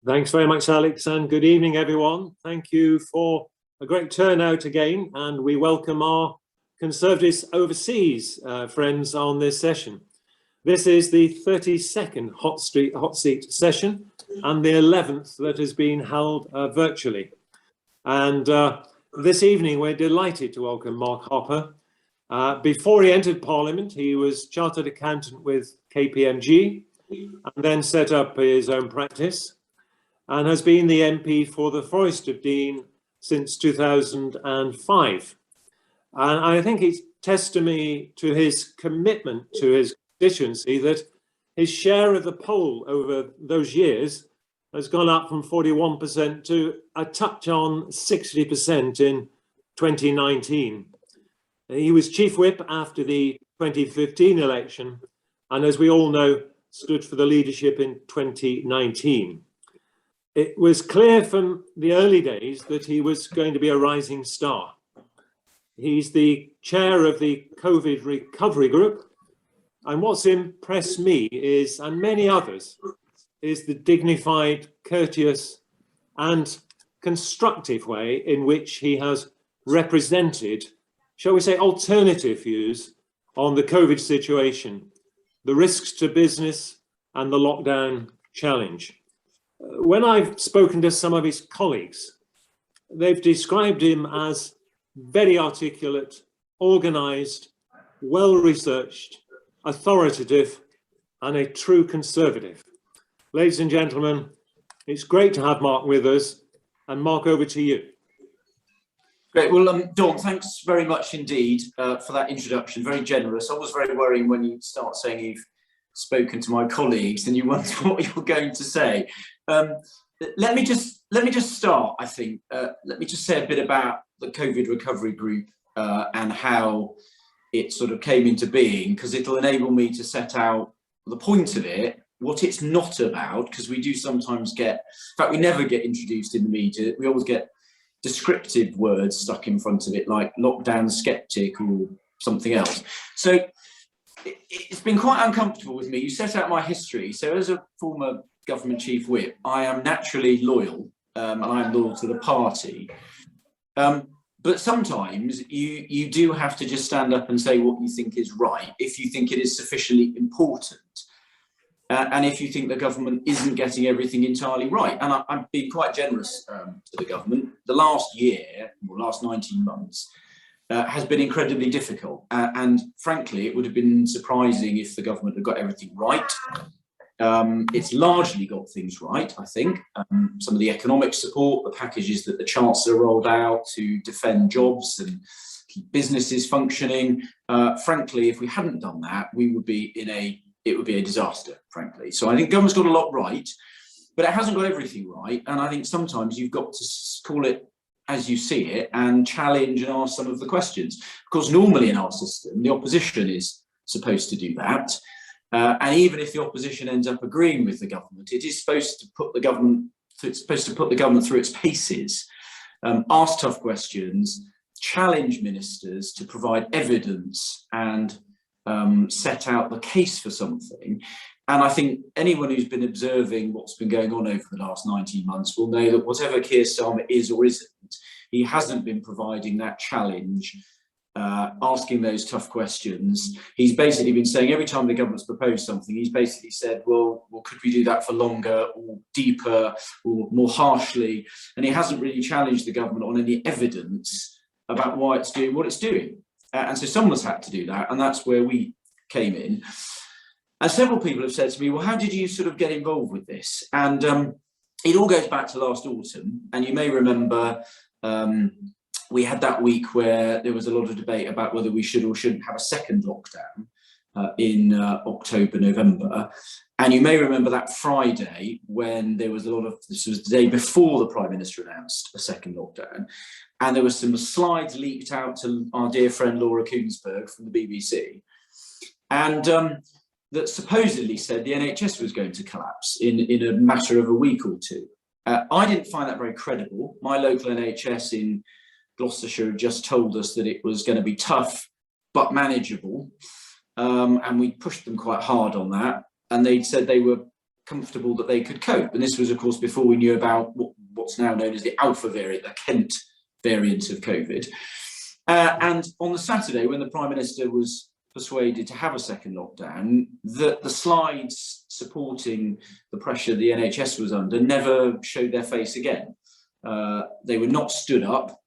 Thanks very much, Alex, and good evening, everyone. Thank you for a great turnout again, and we welcome our Conservatives overseas friends on this session. This is the 32nd hot seat session and the 11th that has been held virtually. And this evening, we're delighted to welcome Mark Harper. Before he entered Parliament, he was Chartered Accountant with KPMG and then set up his own practice, and has been the MP for the Forest of Dean since 2005. And I think it's testimony to his commitment to his constituency that his share of the poll over those years has gone up from 41% to a touch on 60% in 2019. He was Chief Whip after the 2015 election, and as we all know, stood for the leadership in 2019. It was clear from the early days that he was going to be a rising star. He's the chair of the COVID recovery group. And what's impressed me is, and many others, is the dignified, courteous and constructive way in which he has represented, shall we say, alternative views on the COVID situation, the risks to business and the lockdown challenge. When I've spoken to some of his colleagues, they've described him as very articulate, organised, well-researched, authoritative, and a true Conservative. Ladies and gentlemen, it's great to have Mark with us. And Mark, over to you. Great. Well, Dawn, thanks very much indeed for that introduction. Very generous. I was very worrying when you start saying you've spoken to my colleagues and you wonder what you're going to say. Let me just start. I think let me just say a bit about the COVID recovery group and how it sort of came into being, because it'll enable me to set out the point of it, what it's not about, because we do sometimes get, in fact, we never get introduced in the media. We always get descriptive words stuck in front of it, like lockdown skeptic or something else. So it's been quite uncomfortable with me. You set out my history. So as a former government chief whip, I am naturally loyal, and I'm loyal to the party. But sometimes you do have to just stand up and say what you think is right, if you think it is sufficiently important. And if you think the government isn't getting everything entirely right. And I'm being quite generous to the government. The last year, or last 19 months, has been incredibly difficult. And frankly, it would have been surprising if the government had got everything right. It's largely got things right, I think. Some of the economic support, the packages that the Chancellor rolled out to defend jobs and keep businesses functioning. Frankly, if we hadn't done that, it would be a disaster, frankly. So I think government's got a lot right, but it hasn't got everything right. And I think sometimes you've got to call it as you see it and challenge and ask some of the questions. Of course, normally in our system, the opposition is supposed to do that. And even if the opposition ends up agreeing with the government, it is supposed to put the government through its paces, ask tough questions, challenge ministers to provide evidence and set out the case for something. And I think anyone who's been observing what's been going on over the last 19 months will know that whatever Keir Starmer is or isn't, he hasn't been providing that challenge, asking those tough questions. He's basically been saying every time the government's proposed something, he's basically said, well, could we do that for longer or deeper or more harshly? And he hasn't really challenged the government on any evidence about why it's doing what it's doing. And so someone's had to do that, and that's where we came in. And several people have said to me, well, how did you sort of get involved with this? And it all goes back to last autumn. And you may remember we had that week where there was a lot of debate about whether we should or shouldn't have a second lockdown in October, November. And you may remember that Friday when there was this was the day before the Prime Minister announced a second lockdown. And there were some slides leaked out to our dear friend Laura Koonsberg from the BBC. And that supposedly said the NHS was going to collapse in a matter of a week or two. I didn't find that very credible. My local NHS in Gloucestershire had just told us that it was going to be tough but manageable, and we pushed them quite hard on that. And they'd said they were comfortable that they could cope. And this was, of course, before we knew about what's now known as the Alpha variant, the Kent variant of COVID. And on the Saturday, when the Prime Minister was persuaded to have a second lockdown, the slides supporting the pressure the NHS was under never showed their face again. They were not stood up.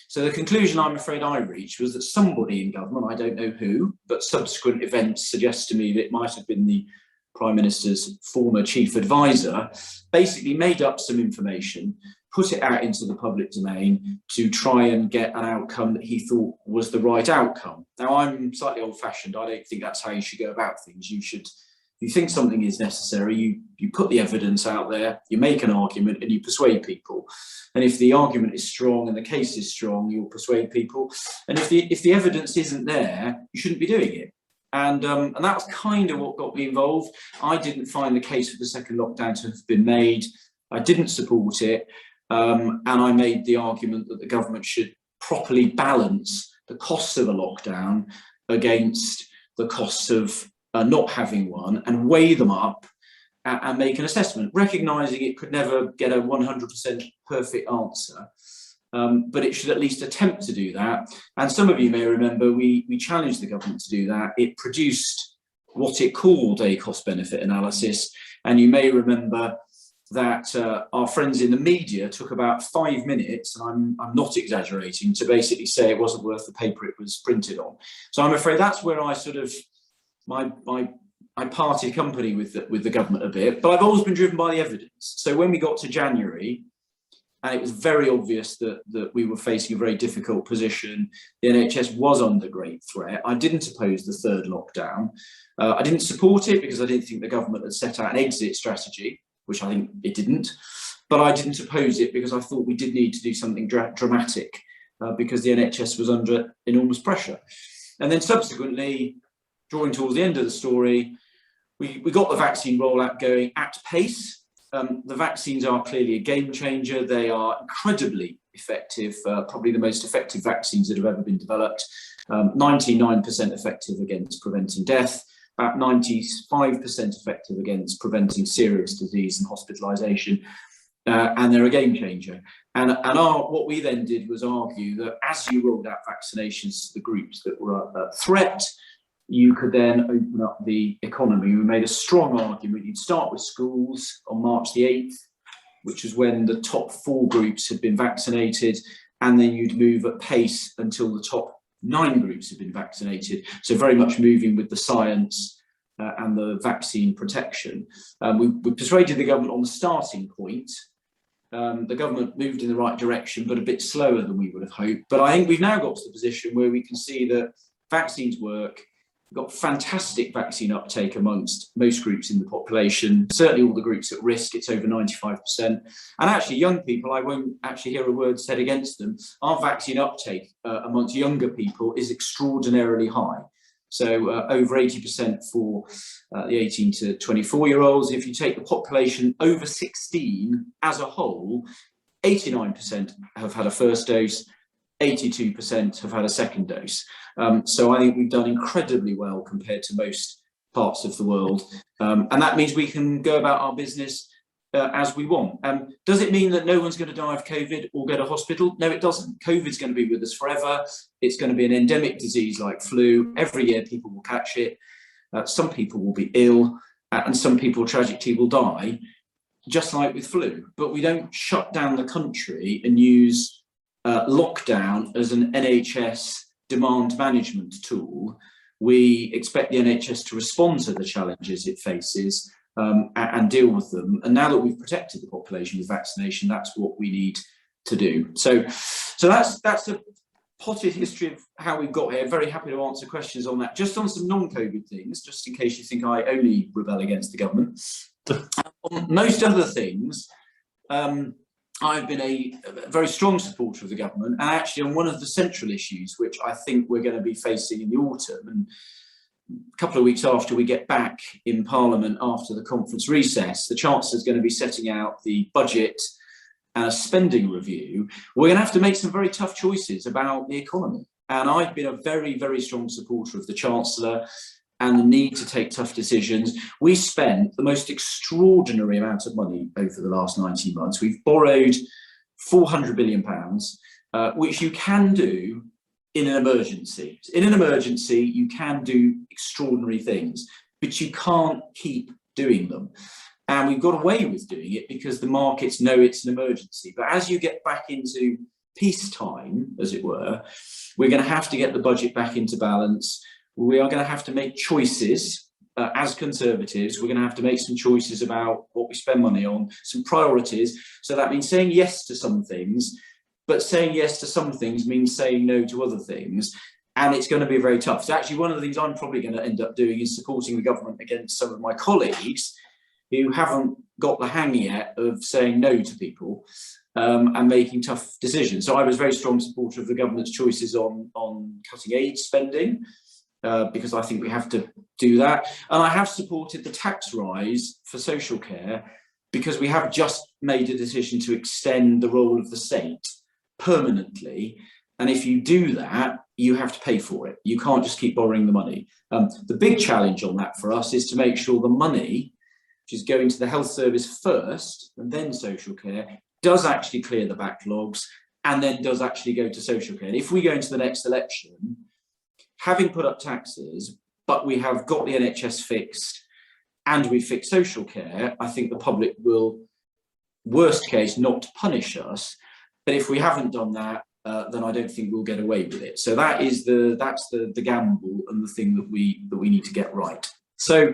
So the conclusion I'm afraid I reached was that somebody in government, I don't know who, but subsequent events suggest to me that it might have been the Prime Minister's former chief advisor, basically made up some information, put it out into the public domain to try and get an outcome that he thought was the right outcome. Now, I'm slightly old-fashioned. I don't think that's how you should go about things. If you think something is necessary, you put the evidence out there, you make an argument and you persuade people. And if the argument is strong and the case is strong, you'll persuade people. And if the evidence isn't there, you shouldn't be doing it. And that was kind of what got me involved. I didn't find the case for the second lockdown to have been made. I didn't support it. And I made the argument that the government should properly balance the costs of a lockdown against the costs of not having one, and weigh them up and make an assessment, recognising it could never get a 100% perfect answer. But it should at least attempt to do that. And some of you may remember we challenged the government to do that. It produced what it called a cost-benefit analysis. And you may remember that our friends in the media took about 5 minutes, and I'm not exaggerating, to basically say it wasn't worth the paper it was printed on. So I'm afraid that's where I sort of, I parted company with the government a bit, but I've always been driven by the evidence. So when we got to January, and it was very obvious that we were facing a very difficult position, the NHS was under great threat, I didn't oppose the third lockdown. I didn't support it because I didn't think the government had set out an exit strategy, which I think it didn't, but I didn't oppose it because I thought we did need to do something dramatic because the NHS was under enormous pressure. And then subsequently, drawing towards the end of the story, we got the vaccine rollout going at pace. The vaccines are clearly a game changer. They are incredibly effective, probably the most effective vaccines that have ever been developed. 99% effective against preventing death, about 95% effective against preventing serious disease and hospitalisation, and they're a game changer. And what we then did was argue that as you rolled out vaccinations to the groups that were at threat, you could then open up the economy. We made a strong argument. You'd start with schools on March the 8th, which is when the top 4 groups had been vaccinated, and then you'd move at pace until the top 9 groups had been vaccinated. So very much moving with the science and the vaccine protection. We persuaded the government on the starting point. The government moved in the right direction, but a bit slower than we would have hoped. But I think we've now got to the position where we can see that vaccines work. We've got fantastic vaccine uptake amongst most groups in the population, certainly all the groups at risk, it's over 95%. And actually young people, I won't actually hear a word said against them. Our vaccine uptake amongst younger people is extraordinarily high. So over 80% for the 18 to 24-year-olds. If you take the population over 16 as a whole, 89% have had a first dose, 82% have had a second dose. So I think we've done incredibly well compared to most parts of the world. And that means we can go about our business as we want. Does it mean that no one's going to die of COVID or go to hospital? No, it doesn't. COVID's going to be with us forever. It's going to be an endemic disease like flu. Every year people will catch it. Some people will be ill and some people tragically will die, just like with flu. But we don't shut down the country and use lockdown as an NHS demand management tool. We expect the NHS to respond to the challenges it faces and deal with them. And now that we've protected the population with vaccination, that's what we need to do. So that's a potted history of how we've got here. Very happy to answer questions on that. Just on some non-COVID things, just in case you think I only rebel against the government. On most other things, I've been a very strong supporter of the government, and actually on one of the central issues, which I think we're going to be facing in the autumn, and a couple of weeks after we get back in Parliament after the conference recess, the Chancellor's going to be setting out the budget and a spending review. We're going to have to make some very tough choices about the economy. And I've been a very, very strong supporter of the Chancellor and the need to take tough decisions. We spent the most extraordinary amount of money over the last 19 months. We've borrowed £400 billion, which you can do in an emergency. In an emergency, you can do extraordinary things, but you can't keep doing them. And we've got away with doing it because the markets know it's an emergency. But as you get back into peacetime, as it were, we're going to have to get the budget back into balance. We are going to have to make choices as Conservatives. We're going to have to make some choices about what we spend money on, some priorities. So that means saying yes to some things, but saying yes to some things means saying no to other things. And it's going to be very tough. So actually, one of the things I'm probably going to end up doing is supporting the government against some of my colleagues who haven't got the hang yet of saying no to people and making tough decisions. So I was a very strong supporter of the government's choices on cutting aid spending, because I think we have to do that. And I have supported the tax rise for social care because we have just made a decision to extend the role of the state permanently. And if you do that, you have to pay for it. You can't just keep borrowing the money. The big challenge on that for us is to make sure the money, which is going to the health service first and then social care, does actually clear the backlogs and then does actually go to social care. And if we go into the next election, having put up taxes, but we have got the NHS fixed and we fix social care, I think the public will, worst case, not punish us. But if we haven't done that, then I don't think we'll get away with it. So that's the gamble and the thing that we need to get right. So,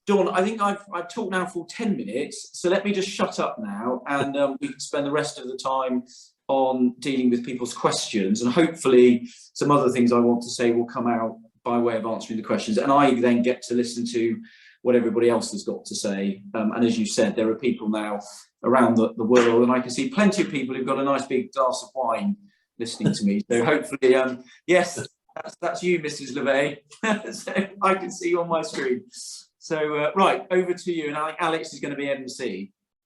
Dawn, I think I've talked now for 10 minutes. So let me just shut up now, and we can spend the rest of the time on dealing with people's questions, and hopefully some other things I want to say will come out by way of answering the questions, and I then get to listen to what everybody else has got to say. And as you said, there are people now around the world, and I can see plenty of people who've got a nice big glass of wine listening to me. So hopefully, yes, that's you, Mrs. LeVay. So I can see you on my screen. So right, over to you, and Alex is going to be MC.